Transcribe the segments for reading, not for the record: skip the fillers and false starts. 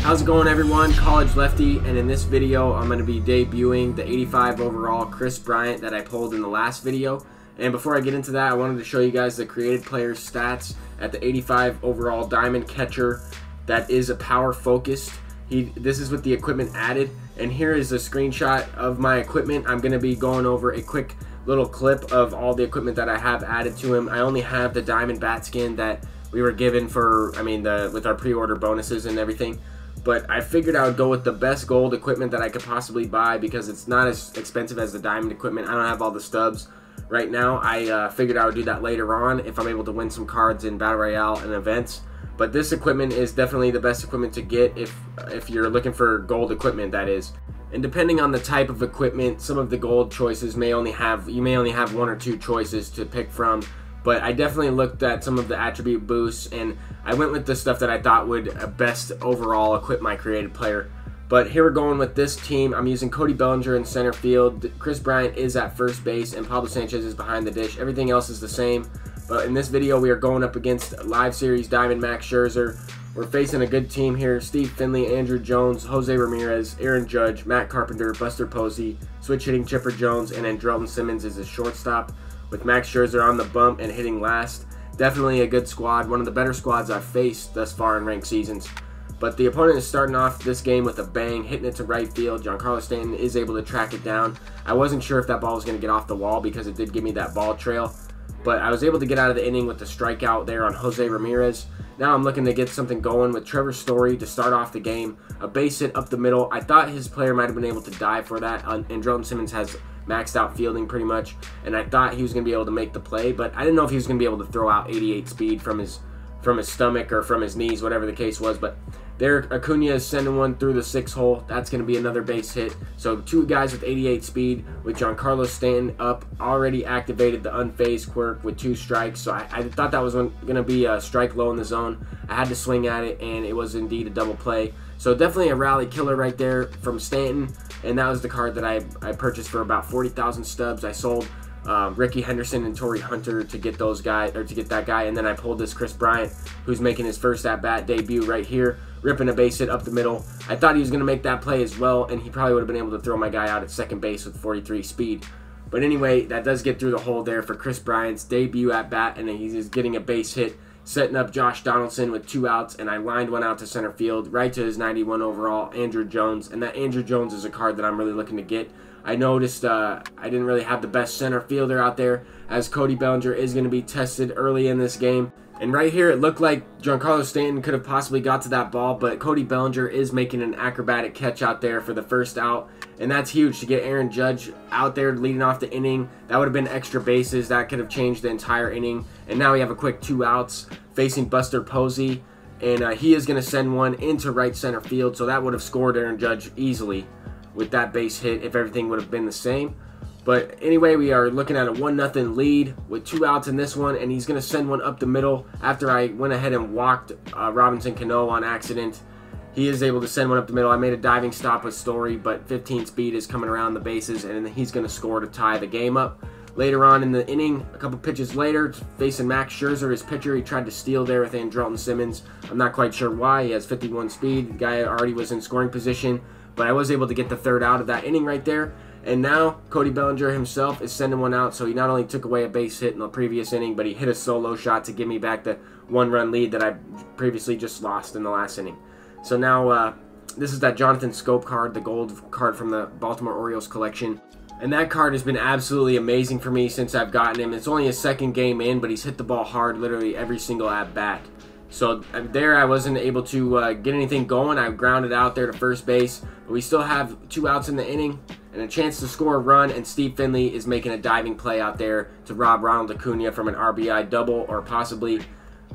How's it going, everyone? College Lefty, and in this video I'm going to be debuting the 85 overall Kris Bryant that I pulled in the last video. And before I get into that, I wanted to show you guys the created player's stats at the 85 overall diamond catcher that is a power focused. This is with the equipment added, and here is a screenshot of my equipment. I'm going to be going over a quick little clip of all the equipment that I have added to him. I only have the diamond bat skin that we were given for, with our pre-order bonuses and everything. But I figured I would go with the best gold equipment that I could possibly buy because it's not as expensive as the diamond equipment. I don't have all the stubs right now. I figured I would do that later on if I'm able to win some cards in Battle Royale and events. But this equipment is definitely the best equipment to get if you're looking for gold equipment, that is. And depending on the type of equipment, some of the gold choices you may only have one or two choices to pick from. But I definitely looked at some of the attribute boosts, and I went with the stuff that I thought would best overall equip my created player. But here we're going with this team. I'm using Cody Bellinger in center field. Kris Bryant is at first base, and Pablo Sanchez is behind the dish. Everything else is the same. But in this video, we are going up against Live Series Diamond Max Scherzer. We're facing a good team here. Steve Finley, Andrew Jones, Jose Ramirez, Aaron Judge, Matt Carpenter, Buster Posey, switch hitting Chipper Jones, and Andrelton Simmons is his shortstop, with Max Scherzer on the bump and hitting last. Definitely a good squad, one of the better squads I've faced thus far in ranked seasons. But the opponent is starting off this game with a bang, hitting it to right field. Giancarlo Stanton is able to track it down. I wasn't sure if that ball was going to get off the wall because it did give me that ball trail, but I was able to get out of the inning with the strikeout there on Jose Ramirez. Now I'm looking to get something going with Trevor Story to start off the game. A base hit up the middle. I thought his player might have been able to dive for that. Andrelton Simmons has maxed out fielding pretty much, and I thought he was going to be able to make the play, but I didn't know if he was going to be able to throw out 88 speed from his stomach or from his knees, whatever the case was. But there, Acuna is sending one through the 6 hole. That's going to be another base hit. So two guys with 88 speed with Giancarlo Stanton up, already activated the unfazed quirk with 2 strikes. So I thought that was going to be a strike low in the zone. I had to swing at it, and it was indeed a double play. So definitely a rally killer right there from Stanton, and that was the card that I purchased for about 40,000 stubs. I sold Ricky Henderson and Torrey Hunter to get those guys, or to get that guy, and then I pulled this Kris Bryant, who's making his first at-bat debut right here, ripping a base hit up the middle. I thought he was going to make that play as well, and he probably would have been able to throw my guy out at second base with 43 speed. But anyway, that does get through the hole there for Kris Bryant's debut at-bat, and he's getting a base hit, setting up Josh Donaldson with 2 outs, and I lined one out to center field, right to his 91 overall, Andrew Jones. And that Andrew Jones is a card that I'm really looking to get. I noticed I didn't really have the best center fielder out there, as Cody Bellinger is going to be tested early in this game. And right here, it looked like Giancarlo Stanton could have possibly got to that ball, but Cody Bellinger is making an acrobatic catch out there for the first out, and that's huge to get Aaron Judge out there leading off the inning. That would have been extra bases. That could have changed the entire inning. And now we have a quick 2 outs facing Buster Posey, and he is going to send one into right center field, so that would have scored Aaron Judge easily with that base hit if everything would have been the same. But anyway, we are looking at a 1-0 lead with 2 outs in this one, and he's going to send one up the middle after I went ahead and walked Robinson Cano on accident. He is able to send one up the middle. I made a diving stop with Story, but 15 speed is coming around the bases, and he's going to score to tie the game up. Later on in the inning, a couple pitches later, facing Max Scherzer, his pitcher, he tried to steal there with Andrelton Simmons. I'm not quite sure why. He has 51 speed. The guy already was in scoring position, but I was able to get the 3rd out of that inning right there. And now Cody Bellinger himself is sending one out, so he not only took away a base hit in the previous inning, but he hit a solo shot to give me back the 1-run lead that I previously just lost in the last inning. So now this is that Jonathan Scope card, the gold card from the Baltimore Orioles collection. And that card has been absolutely amazing for me since I've gotten him. It's only his 2nd game in, but he's hit the ball hard literally every single at-bat. So there I wasn't able to get anything going. I grounded out there to first base, but we still have 2 outs in the inning and a chance to score a run, and Steve Finley is making a diving play out there to rob Ronald Acuna from an RBI double or possibly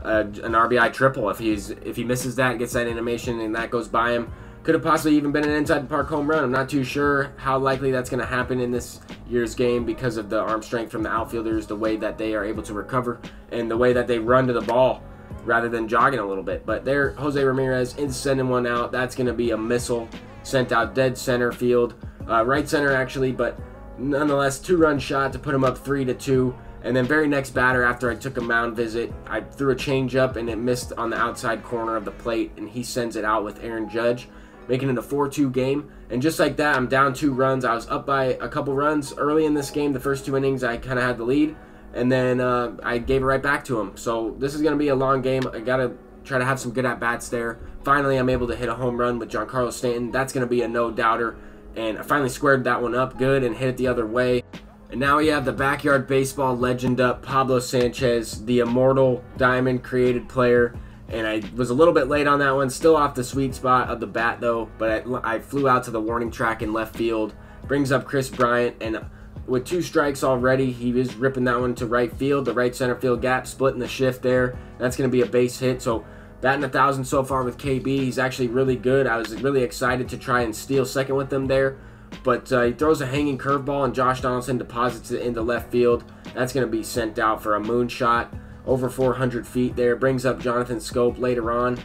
an RBI triple. If he misses that, gets that animation, and that goes by him, could have possibly even been an inside the park home run. I'm not too sure how likely that's going to happen in this year's game because of the arm strength from the outfielders, the way that they are able to recover, and the way that they run to the ball rather than jogging a little bit. But there, Jose Ramirez is sending one out. That's going to be a missile sent out dead center field, right center actually, but nonetheless 2-run shot to put him up 3-2. And then very next batter, after I took a mound visit, I threw a changeup and it missed on the outside corner of the plate, and he sends it out with Aaron Judge, making it a 4-2 game. And just like that, I'm down 2 runs. I was up by a couple runs early in this game. The first 2 innings, I kind of had the lead, and then I gave it right back to him. So this is going to be a long game. I got to try to have some good at-bats there. Finally, I'm able to hit a home run with Giancarlo Stanton. That's going to be a no-doubter. And I finally squared that one up good and hit it the other way. And now we have the backyard baseball legend up, Pablo Sanchez, the immortal diamond created player. And I was a little bit late on that one, still off the sweet spot of the bat though, but I flew out to the warning track in left field. Brings up Kris Bryant, and with 2 strikes already, he was ripping that one to right field, the right center field gap, splitting the shift there. That's going to be a base hit. So batting 1,000 so far with KB. He's actually really good. I was really excited to try and steal second with him there. But he throws a hanging curveball, and Josh Donaldson deposits it into left field. That's going to be sent out for a moonshot over 400 feet there. Brings up Jonathan Scope later on.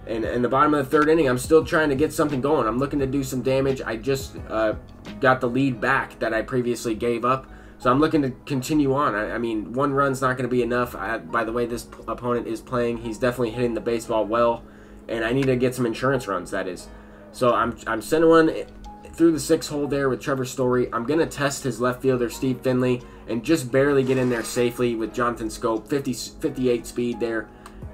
And in the bottom of the 3rd inning, I'm still trying to get something going. I'm looking to do some damage. I just got the lead back that I previously gave up. So I'm looking to continue on. I mean, 1 run's not going to be enough. By the way this opponent is playing, he's definitely hitting the baseball well. And I need to get some insurance runs, that is. So I'm sending one through the 6th hole there with Trevor Story. I'm going to test his left fielder, Steve Finley, and just barely get in there safely with Jonathan Scope, 58 speed there.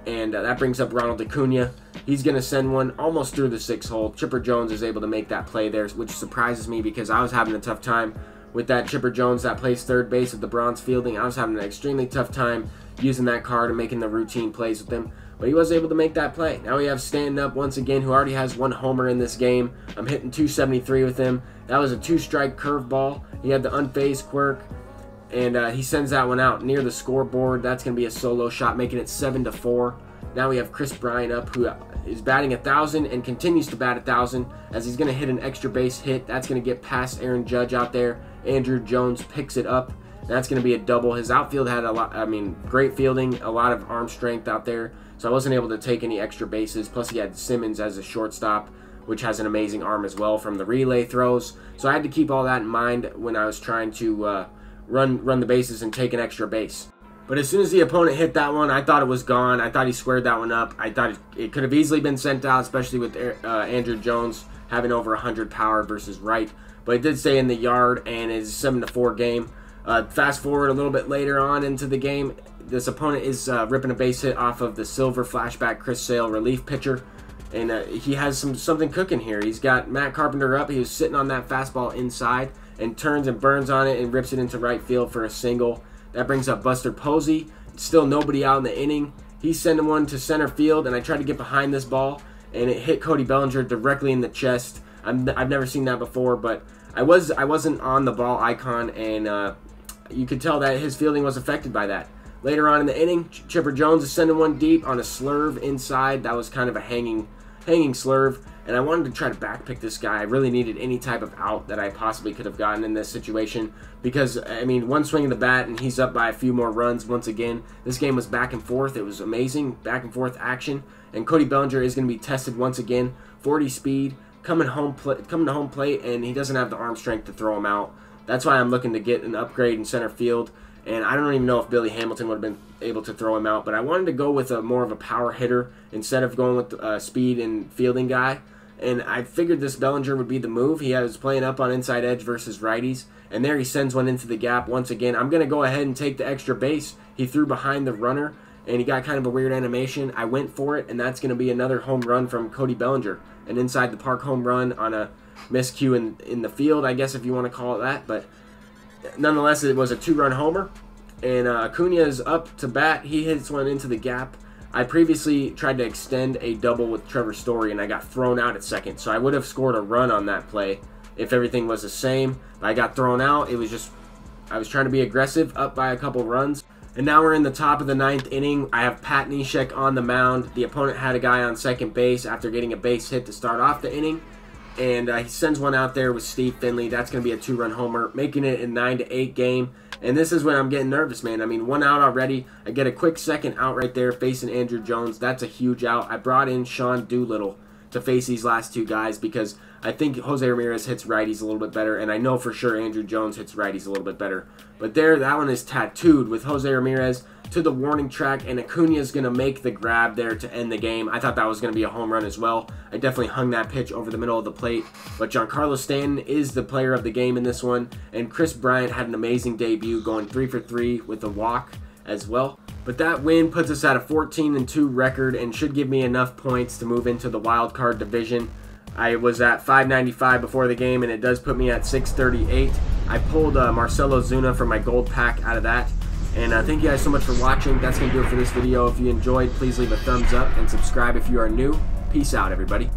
And that brings up Ronald Acuna. He's going to send one almost through the 6th hole. Chipper Jones is able to make that play there, which surprises me because I was having a tough time with that Chipper Jones that plays 3rd base at the Bronze Fielding. I was having an extremely tough time using that card and making the routine plays with him. But he was able to make that play. Now we have Stanton up once again, who already has 1 homer in this game. I'm hitting 273 with him. That was a 2-strike curveball. He had the unfazed quirk, and he sends that one out near the scoreboard. That's going to be a solo shot, making it 7-4. Now we have Kris Bryant up, who is batting 1,000 and continues to bat 1,000 as he's going to hit an extra base hit. That's going to get past Aaron Judge out there. Andrew Jones picks it up. That's going to be a double. His outfield had great fielding, a lot of arm strength out there. So I wasn't able to take any extra bases. Plus he had Simmons as a shortstop, which has an amazing arm as well from the relay throws. So I had to keep all that in mind when I was trying to run the bases and take an extra base. But as soon as the opponent hit that one, I thought it was gone. I thought he squared that one up. I thought it could have easily been sent out, especially with Andrew Jones having over 100 power versus right. But it did stay in the yard, and it's a 7-4 game. Fast forward a little bit later on into the game, this opponent is ripping a base hit off of the silver flashback Chris Sale relief pitcher, and he has something cooking here. He's got Matt Carpenter up. He was sitting on that fastball inside and turns and burns on it and rips it into right field for a single. That brings up Buster Posey. Still nobody out in the inning. He's sending one to center field, and I tried to get behind this ball, and it hit Cody Bellinger directly in the chest. I've never seen that before, but I wasn't on the ball icon, and you could tell that his fielding was affected by that. Later on in the inning, Chipper Jones is sending one deep on a slurve inside. That was kind of a hanging slurve, and I wanted to try to backpick this guy. I really needed any type of out that I possibly could have gotten in this situation because, I mean, one swing of the bat and he's up by a few more runs once again. This game was back and forth. It was amazing, back and forth action, and Cody Bellinger is going to be tested once again. 40 speed, coming to home plate, and he doesn't have the arm strength to throw him out. That's why I'm looking to get an upgrade in center field. And I don't even know if Billy Hamilton would have been able to throw him out, but I wanted to go with more of a power hitter instead of going with speed and fielding guy. And I figured this Bellinger would be the move. He was playing up on inside edge versus righties, and there he sends one into the gap once again. I'm going to go ahead and take the extra base. He threw behind the runner, and he got kind of a weird animation. I went for it, and that's going to be another home run from Cody Bellinger. An inside the park home run on a miscue in the field, I guess if you want to call it that, but nonetheless, it was a 2-run homer, and Acuna is up to bat. He hits one into the gap. I previously tried to extend a double with Trevor Story, and I got thrown out at second, so I would have scored a run on that play if everything was the same. But I got thrown out. It was just, I was trying to be aggressive, up by a couple runs. And now we're in the top of the 9th inning. I have Pat Neshek on the mound. The opponent had a guy on second base after getting a base hit to start off the inning. And he sends one out there with Steve Finley. That's going to be a 2-run homer, making it a 9-8 game. And this is when I'm getting nervous, man. I mean, 1 out already. I get a quick second out right there facing Andrew Jones. That's a huge out. I brought in Sean Doolittle to face these last two guys because I think Jose Ramirez hits righties a little bit better, and I know for sure Andrew Jones hits righties a little bit better. But there, that one is tattooed with Jose Ramirez to the warning track, and Acuna is going to make the grab there to end the game. I thought that was going to be a home run as well. I definitely hung that pitch over the middle of the plate. But Giancarlo Stanton is the player of the game in this one, and Kris Bryant had an amazing debut, going 3 for 3 with a walk as well. But that win puts us at a 14-2 record and should give me enough points to move into the wild card division. I was at 595 before the game, and it does put me at 638. I pulled Marcell Ozuna from my gold pack out of that. And thank you guys so much for watching. That's going to do it for this video. If you enjoyed, please leave a thumbs up and subscribe if you are new. Peace out, everybody.